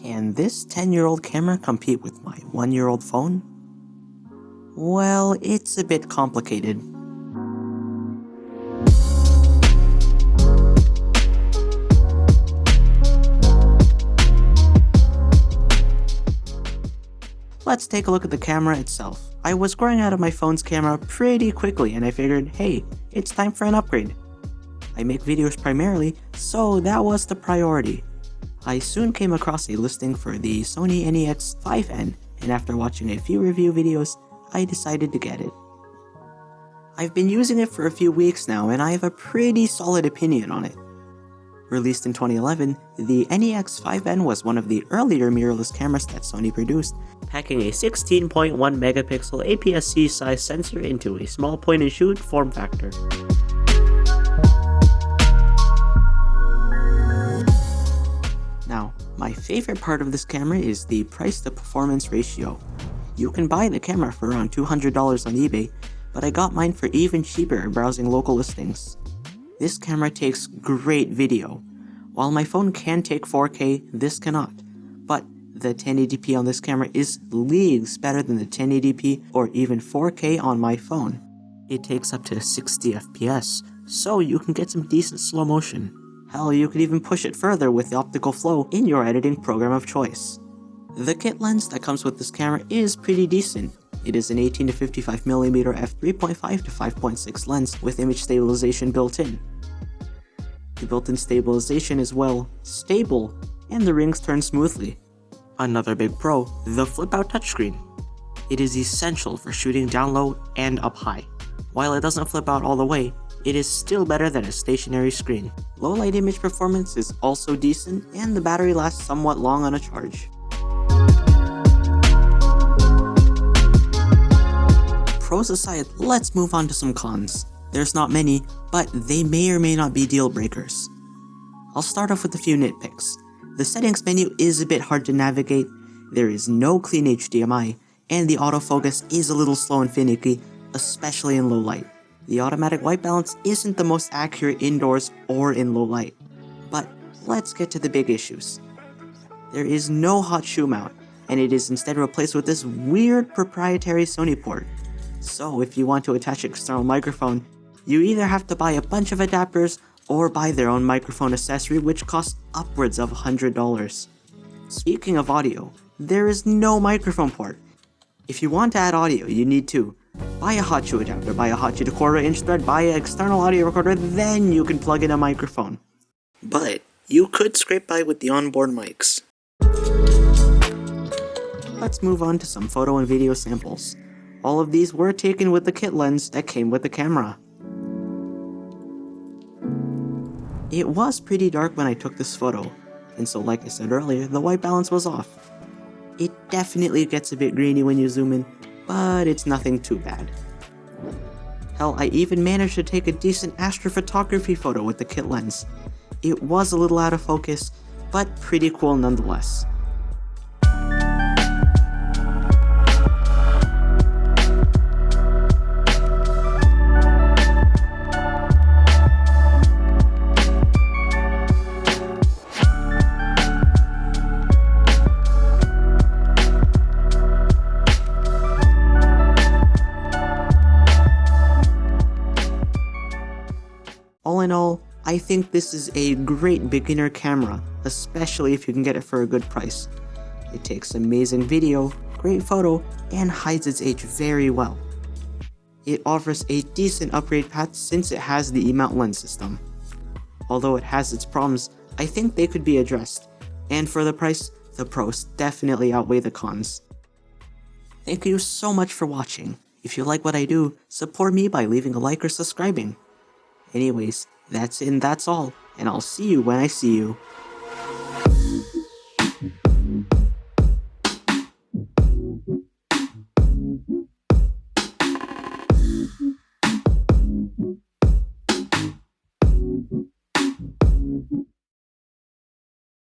Can this 10-year-old camera compete with my 1-year-old phone? Well, it's a bit complicated. Let's take a look at the camera itself. I was growing out of my phone's camera pretty quickly and I figured, hey, it's time for an upgrade. I make videos primarily, so that was the priority. I soon came across a listing for the Sony NEX-5n, and after watching a few review videos, I decided to get it. I've been using it for a few weeks now and I have a pretty solid opinion on it. Released in 2011, the NEX-5n was one of the earlier mirrorless cameras that Sony produced, packing a 16.1 megapixel APS-C size sensor into a small point-and-shoot form factor. Now, my favorite part of this camera is the price-to-performance ratio. You can buy the camera for around $200 on eBay, but I got mine for even cheaper browsing local listings. This camera takes great video. While my phone can take 4K, this cannot. But the 1080p on this camera is leagues better than the 1080p or even 4K on my phone. It takes up to 60 FPS, so you can get some decent slow motion. Hell, you could even push it further with the optical flow in your editing program of choice. The kit lens that comes with this camera is pretty decent. It is an 18 to 55mm f3.5 to 5.6 lens with image stabilization built in. The built-in stabilization is, well, stable, and the rings turn smoothly. Another big pro, the flip-out touchscreen. It is essential for shooting down low and up high. While it doesn't flip out all the way, it is still better than a stationary screen. Low light image performance is also decent, and the battery lasts somewhat long on a charge. Pros aside, let's move on to some cons. There's not many, but they may or may not be deal breakers. I'll start off with a few nitpicks. The settings menu is a bit hard to navigate, there is no clean HDMI, and the autofocus is a little slow and finicky, especially in low light. The automatic white balance isn't the most accurate indoors or in low light. But let's get to the big issues. There is no hot shoe mount, and it is instead replaced with this weird proprietary Sony port. So if you want to attach an external microphone, you either have to buy a bunch of adapters or buy their own microphone accessory, which costs upwards of $100. Speaking of audio, there is no microphone port. If you want to add audio, you need to buy a hot shoe adapter, buy a hot shoe to 1/4 inch thread, buy an external audio recorder, then you can plug in a microphone. But you could scrape by with the onboard mics. Let's move on to some photo and video samples. All of these were taken with the kit lens that came with the camera. It was pretty dark when I took this photo, and so like I said earlier, the white balance was off. It definitely gets a bit grainy when you zoom in, but it's nothing too bad. Hell, I even managed to take a decent astrophotography photo with the kit lens. It was a little out of focus, but pretty cool nonetheless. All in all, I think this is a great beginner camera, especially if you can get it for a good price. It takes amazing video, great photo, and hides its age very well. It offers a decent upgrade path since it has the E-mount lens system. Although it has its problems, I think they could be addressed, and for the price, the pros definitely outweigh the cons. Thank you so much for watching. If you like what I do, support me by leaving a like or subscribing. Anyways, that's it and that's all, and I'll see you when I see you.